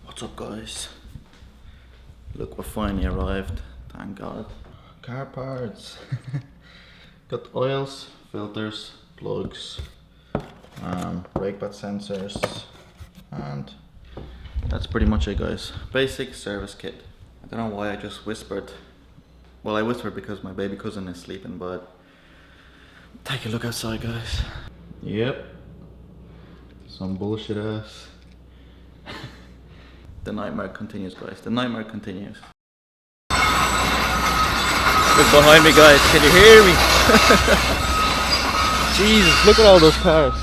What's up, guys? Look, we finally arrived, thank God. Car parts. Got oils, filters, plugs, brake pad sensors, and that's pretty much it, guys. Basic service kit. I don't know why I just whispered. Well, I whispered because my baby cousin is sleeping, but take a look outside, guys. Yep. Some bullshit ass. The nightmare continues, guys. The nightmare continues. Look behind me, guys. Can you hear me? Jesus, look at all those cars.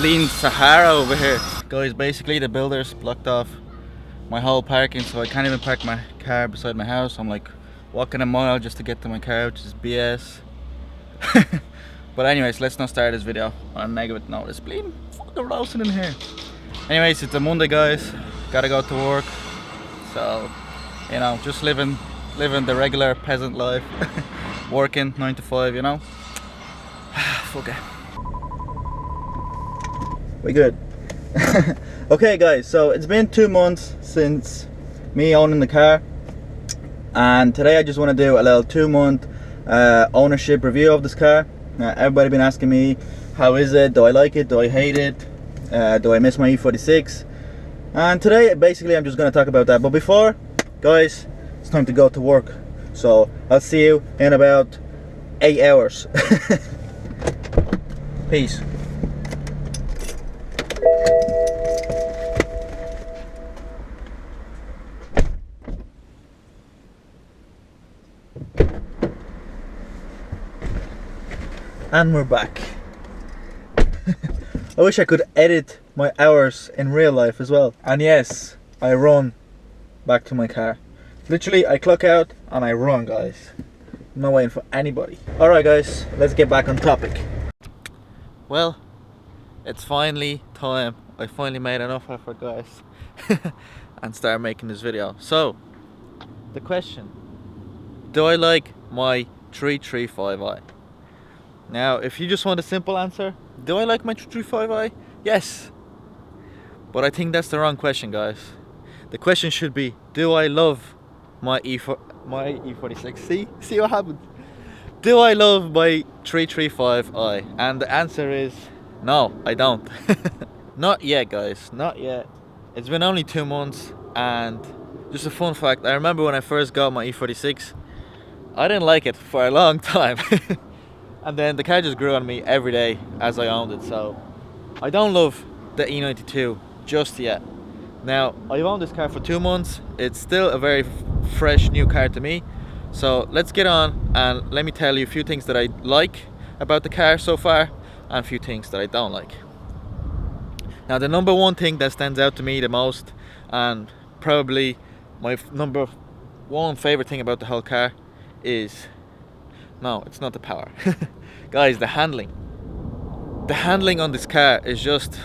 Lean Sahara over here. Guys, basically the builders blocked off my whole parking, so I can't even park my car beside my house. I'm like walking a mile just to get to my car, which is BS. But anyways, let's not start this video on a negative note. It's bleeding fucking roasting in here. Anyways, it's a Monday, guys. Gotta go to work. So, you know, just living the regular peasant life. Working 9 to 5, you know. Fuck it. We good. Okay, guys, so it's been 2 months since me owning the car, and today I just want to do a little 2-month ownership review of this car. Everybody been asking me, how is it? Do I like it? Do I hate it? Do I miss my E46? And today, basically, I'm just going to talk about that. But before, guys, it's time to go to work. So I'll see you in about 8 hours. Peace. And we're back. I wish I could edit my hours in real life as well. And yes, I run back to my car. Literally, I clock out and I run, guys. I'm not waiting for anybody. Alright, guys, let's get back on topic. Well, it's finally time. I finally made enough effort, guys, and start making this video. So, the question: do I like my 335i? Now, if you just want a simple answer, do I like my 335i? Yes. But I think that's the wrong question, guys. The question should be, do I love my E46? See what happened? Do I love my 335i? And the answer is no, I don't. Not yet, guys, not yet. It's been only 2 months, and just a fun fact, I remember when I first got my E46, I didn't like it for a long time. And then the car just grew on me every day as I owned it. So I don't love the E92 just yet. Now, I've owned this car for 2 months. It's still a very fresh new car to me. So let's get on and let me tell you a few things that I like about the car so far and a few things that I don't like. Now, the number one thing that stands out to me the most, and probably my number one favorite thing about the whole car, is, no, it's not the power. Guys, the handling. The handling on this car is just,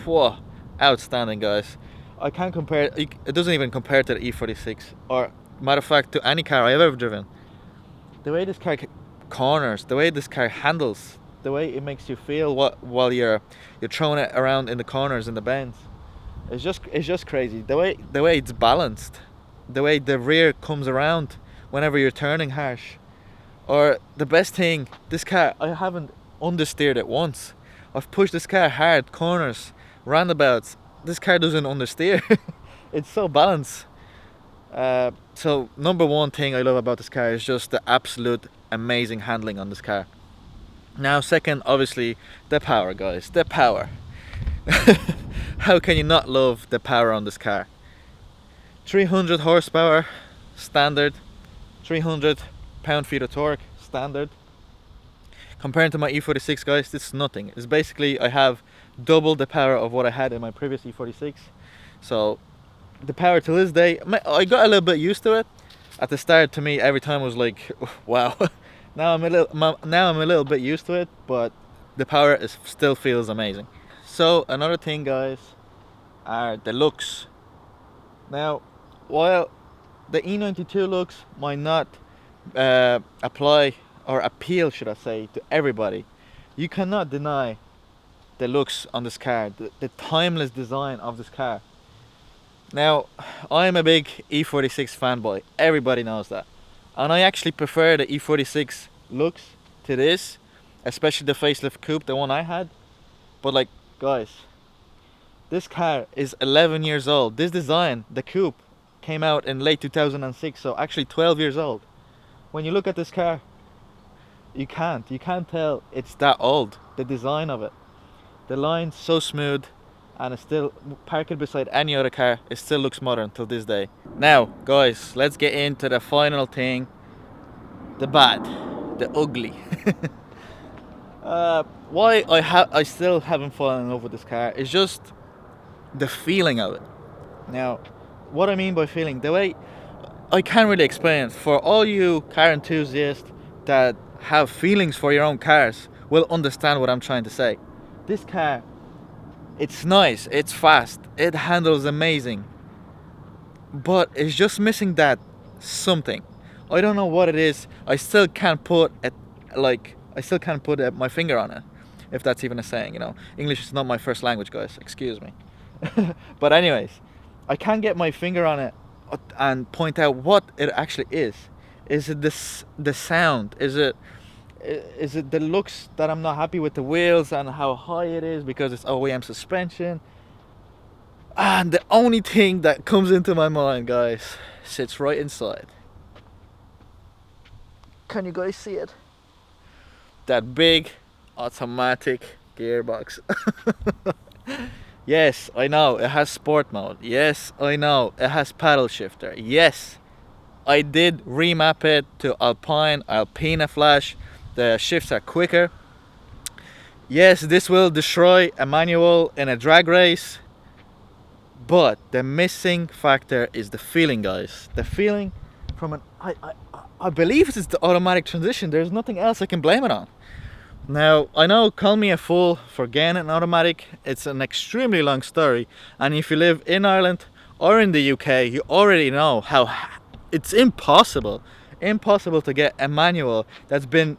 whoa, outstanding, guys. I can't compare it. It doesn't even compare to the E46, or matter of fact, to any car I've ever driven. The way this car corners, the way this car handles, the way it makes you feel while you're throwing it around in the corners and the bends, it's just crazy. The way it's balanced, the way the rear comes around whenever you're turning harsh. Or the best thing, this car, I haven't understeered it once. I've pushed this car hard, corners, roundabouts. This car doesn't understeer. It's so balanced. So number one thing I love about this car is just the absolute amazing handling on this car. Now, second, obviously, the power, guys. The power. How can you not love the power on this car? 300 horsepower, standard. 300 pound-feet of torque, standard. Comparing to my E46, guys, this is nothing. It's basically, I have double the power of what I had in my previous E46. So the power to this day, I got a little bit used to it. At the start, to me, every time was like, wow. Now I'm a little bit used to it, but the power still feels amazing. So another thing, guys, are the looks. Now, while the E92 looks might not apply or appeal, should I say, to everybody, you cannot deny the looks on this car, the timeless design of this car. Now, I'm a big E46 fanboy, everybody knows that. And I actually prefer the E46 looks to this, especially the facelift coupe, the one I had. But like, guys, this car is 11 years old. This design, the coupe, came out in late 2006, so actually 12 years old. When you look at this car, you can't tell it's that old, the design of it. The line's so smooth, and it's still, park it beside any other car, it still looks modern till this day. Now, guys, let's get into the final thing, the bad, the ugly. Why I still haven't fallen in love with this car is just the feeling of it. Now, what I mean by feeling, the way I can't really explain it. For all you car enthusiasts that have feelings for your own cars will understand what I'm trying to say. This car, it's nice, it's fast, it handles amazing, but it's just missing that something. I don't know what it is. I still can't put it, my finger on it, if that's even a saying, you know. English is not my first language, guys, excuse me. But anyways, I can't get my finger on it and point out what it actually is. Is it the sound? Is it the looks that I'm not happy with, the wheels and how high it is because it's OEM suspension? And the only thing that comes into my mind, guys, sits right inside. Can you guys see it? That big automatic gearbox. Yes, I know it has sport mode. Yes, I know it has paddle shifter. Yes, I did remap it to Alpina Flash. The shifts are quicker. Yes, this will destroy a manual in a drag race. But the missing factor is the feeling, guys. The feeling from I believe it's the automatic transmission. There's nothing else I can blame it on. Now, I know, call me a fool for getting an automatic. It's an extremely long story. And if you live in Ireland or in the UK, you already know how it's impossible to get a manual that's been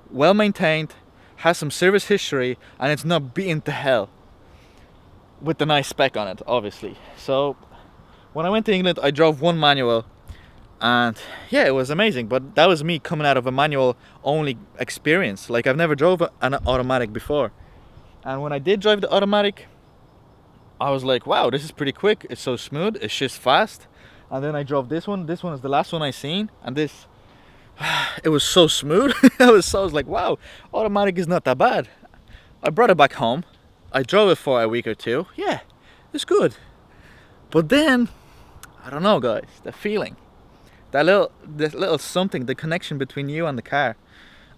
well maintained, has some service history, and it's not beaten to hell with the nice spec on it, obviously. So when I went to England, I drove one manual, and yeah, it was amazing. But that was me coming out of a manual only experience. Like, I've never drove an automatic before, and when I did drive the automatic, I was like, wow, this is pretty quick, it's so smooth, it's just fast. And then I drove this one is the last one I seen, and this, it was so smooth. I was like, wow, automatic is not that bad. I brought it back home, I drove it for a week or two. Yeah, it's good. But then, I don't know, guys, the feeling, this little something, the connection between you and the car.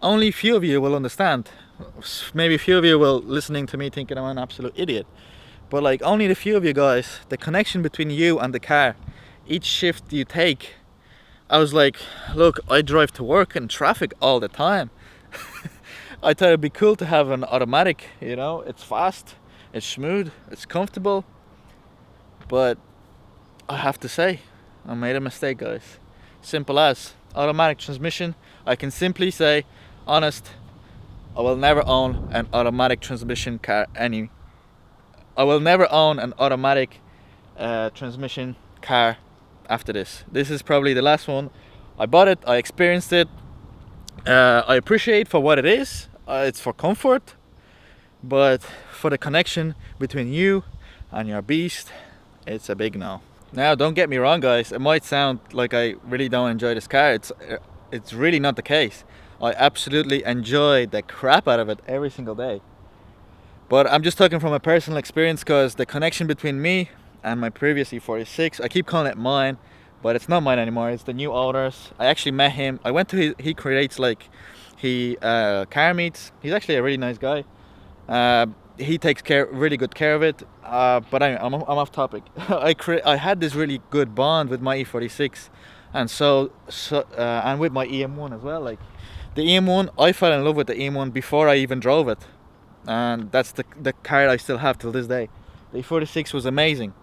Only few of you will understand. Maybe a few of you will listening to me thinking I'm an absolute idiot. But like, only the few of you guys, the connection between you and the car, each shift you take. I was like, look, I drive to work in traffic all the time. I thought it'd be cool to have an automatic, you know, it's fast, it's smooth, it's comfortable. But I have to say, I made a mistake, guys. Simple as automatic transmission. I can simply say, honest, I will never own an automatic transmission car I will never own an automatic transmission car after this. This is probably the last one. I bought it, I experienced it. I appreciate for what it is. It's for comfort, but for the connection between you and your beast, it's a big no. Now, don't get me wrong, guys. It might sound like I really don't enjoy this car. It's really not the case. I absolutely enjoy the crap out of it every single day. But I'm just talking from a personal experience, because the connection between me and my previous E46, I keep calling it mine, but it's not mine anymore. It's the new owner's. I actually met him. I went to he creates car meets. He's actually a really nice guy. He takes really good care of it. But I'm off topic. I had this really good bond with my E46, and and with my EM1 as well. Like the EM1, I fell in love with the EM1 before I even drove it, and that's the car I still have till this day. The E46 was amazing.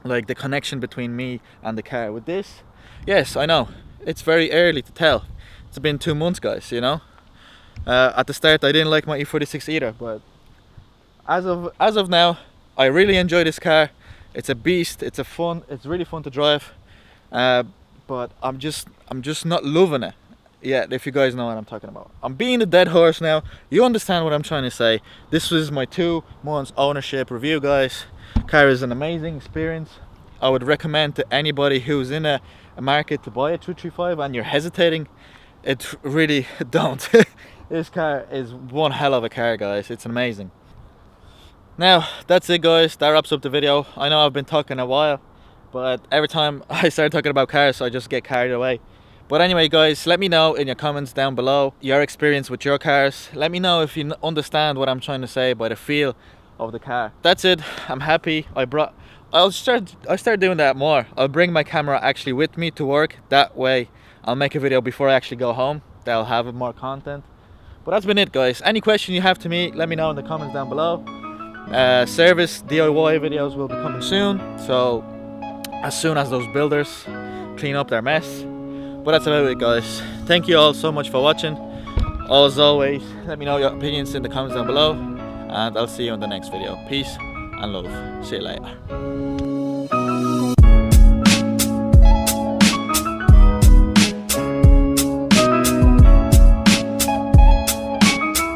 Like the connection between me and the car. With this, yes, I know it's very early to tell. It's been 2 months, guys. You know, at the start I didn't like my E46 either, but as of now, I really enjoy this car. It's a beast. It's really fun to drive. But I'm just not loving it yet, if you guys know what I'm talking about. I'm being a dead horse now. You understand what I'm trying to say. This was my 2 months ownership review, guys. Car is an amazing experience. I would recommend to anybody who's in a market to buy a 335 and you're hesitating, it really don't. This car is one hell of a car, guys. It's amazing. Now that's it, guys. That wraps up the video. I know I've been talking a while, but every time I start talking about cars, I just get carried away. But anyway, guys, let me know in your comments down below your experience with your cars. Let me know if you understand what I'm trying to say by the feel of the car. That's it. I'm happy. I'll start doing that more. I'll bring my camera actually with me to work. That way I'll make a video before I actually go home. That'll have more content. But that's been it, guys. Any question you have to me, let me know in the comments down below. Service DIY videos will be coming soon, so as soon as those builders clean up their mess. But that's about it, guys. Thank you all so much for watching. As always, let me know your opinions in the comments down below, and I'll see you in the next video. Peace and love. See you later.